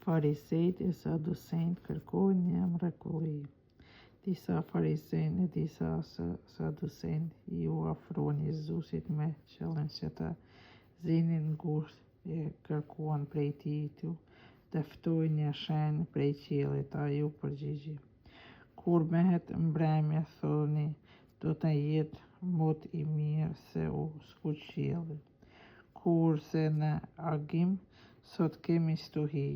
Farisejt e saducejt kërkojnë një mrekulli. Disa farisejt e disa saducejt ju afrohen Jezusit me qëllim që ta zinin ngushtë e kërkuan prej tij t'u dëftojë një shenjë prej qiellit. Ai u përgjigji: Kur mehet mbrëmja, thoni, do të jetë mot i mirë se u skuq qielli. Kurse në agim, sot kemi stuhi,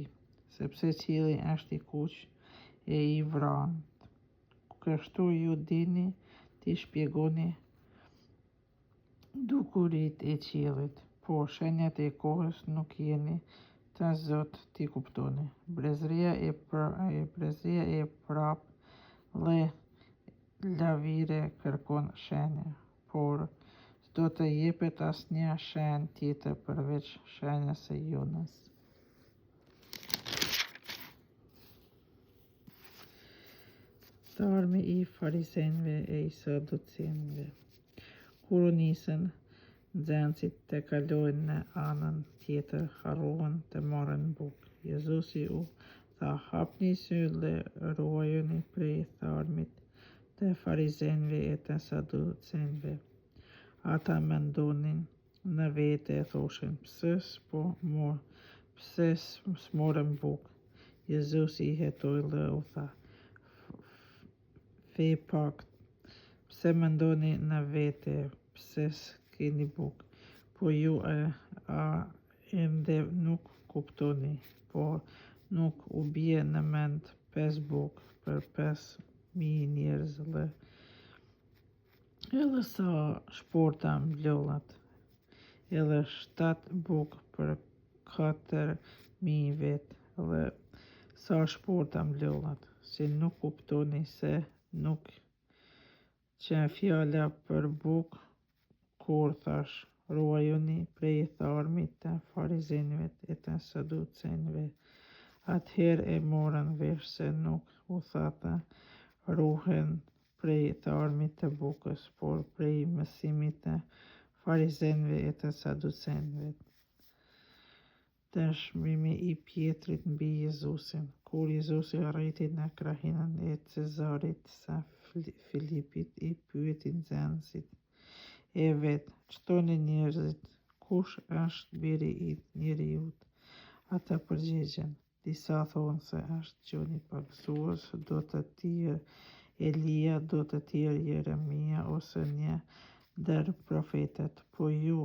sepse qielli është i kuq e i vrant. Kështu ju dini t'i shpjegoni dukuritë e qiellit, po shenjat e kohës nuk jeni të zot t'i kuptoni. Brezëria e prap dhe lavire kërkon shenja, por s'do të jepet asnjë shenjë tjetër përveç shenjës së Jonës. Tharmi i farisejve e i saducejve. Kur u nisën nxënësit të kalojnë në anën tjetër, harruan të marrin bukë. Jezusi u tha: hapni sy dhe ruajuni prej tharmit të farisejve e të saducejve. Ata mendonin në vete e thoshin: pse s'morëm bukë? Jezusi i hetoi dhe u tha: fe pak, pse mendoni në vete, pse s'keni bukë? Po ju ende nuk kuptoni, po nuk u bie në mend 5 bukë për 5.000 njerëz edhe sa shporta mbyllat, edhe 7 bukë për 4.000 vet, edhe sa shporta mbyllat. Si nuk kuptoni se nuk që fjala për bukë, kur thash ruajuni prej tharmit të farizejve e të saducejve. Atëherë e morën vesh se nuk u tha të ruhen prej tharmit të bukës, por prej mësimit të farizejve e të saducejve. Dëshmimi i Pjetrit mbi Jezusin. Kur Jezusi arriti në krahinën e Cezarit së Filipit, i pyeti nxënësit e vet: çtoni njerëzit, kush është biri i njeriut? Ata përgjigjen: disa thonë se është Gjoni Pagëzues, do të tjerë Elia, do të tjerë Jeremia ose një ndër profetët. Po ju,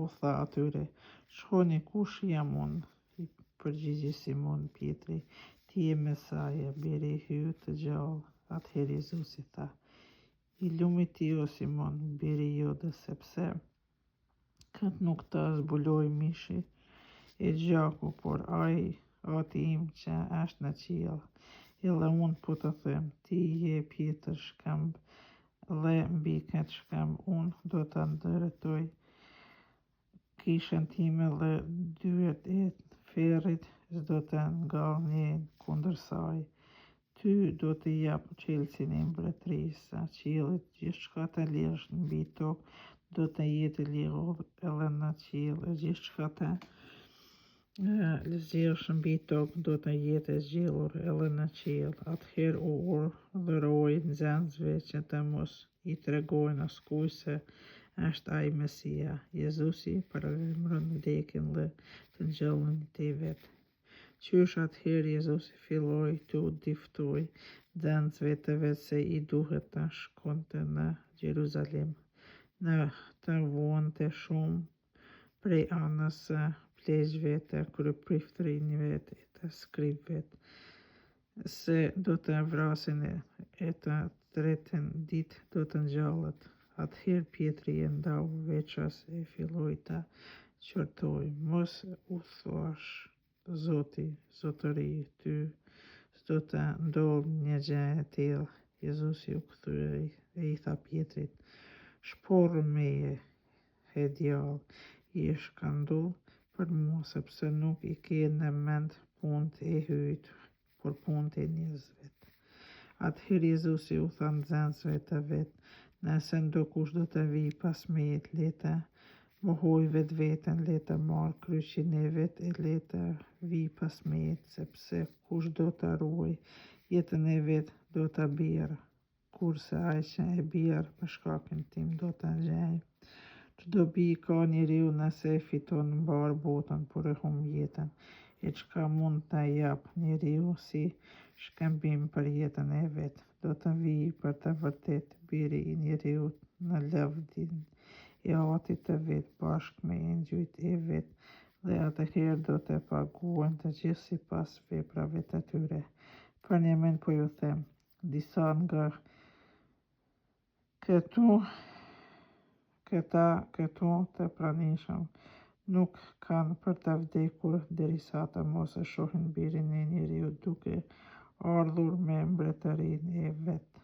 u tha atyre, shkoni kush jam unë? I përgjigji Simon Pietri: ti je Mesaja, biri i Hyjut të gjallë. Atëherë Jezusi tha: i lumit ti o Simon, biri i Jodës, sepse këtë nuk të zbuloi mishi e gjaku, por Ati im që është në qiell. Edhe unë po të them, ti je Pjetër shkëmb, dhe mbi këtë shkëmb unë do të ndërtoj kishën time dhe dyert e ferrit s'do të ngallnjejnë kundër saj. Ty do të jap qelësin e mbretërisë së qiellit. Gjithçka të lirsh mbi tokë do të jetë ligjur edhe në qiell, e gjithçka të zgjerrsh mbi tokë do të jetë zgjerrur edhe në qiell. Atëherë u urdhëroi nxënësve që të mos i tregojnë askujt se është ai Mesia. Jezusi paralajmëron vdekjen dhe të ngjalljen e vet. Qysh atëherë Jezusi filloi t'u diftoj nxënësve të vet se i duhet të shkonte në Jeruzalem, në të vuante shumë prej anës së pleqjve të kryepriftërinjve e të skribëve, se do të vrasin e të tretën ditë do të ngjallet. Atëherë Pietri e ndau veças e filloi ta qortoi: mos u thuash Zoti, zotëri, ty s'do të ndodh një gjë e tillë. Jezusi u kthye e i tha Pietrit: shporru meje, he djallë, je shkandull për mua, sepse nuk i ke në mend punët e Hyjut, por punët e njerëzve. Atëherë Jezusi u tha nxënësve të vet: nëse ndokush do të vijë pas meje, le të mohoj vetë vetën, le të marrë kryqin e vet e le të vi pas metë, sepse kush do të ruaj jetën e vet do të bjerë, kurse ai që e bjerë për shkakun tim do të ngjajë. Çdo bi ka njeriu nëse e fiton mbar botën, por e humb jetën. E çka mund ta jap njeriu si shkëmbim për jetën e vet, do të vijë për të vërtet biri i njeriut në lavdin e atit të vet bashkë me engjëjt e vet dhe atëherë do të paguhen të gjithë sipas veprave të tyre. Për një mend po ju them, disa nga këtu të pranishëm nuk kanë për të vdekur derisa të mos e shohin birin e njeriut duke ardhur me mbretërinë e vet.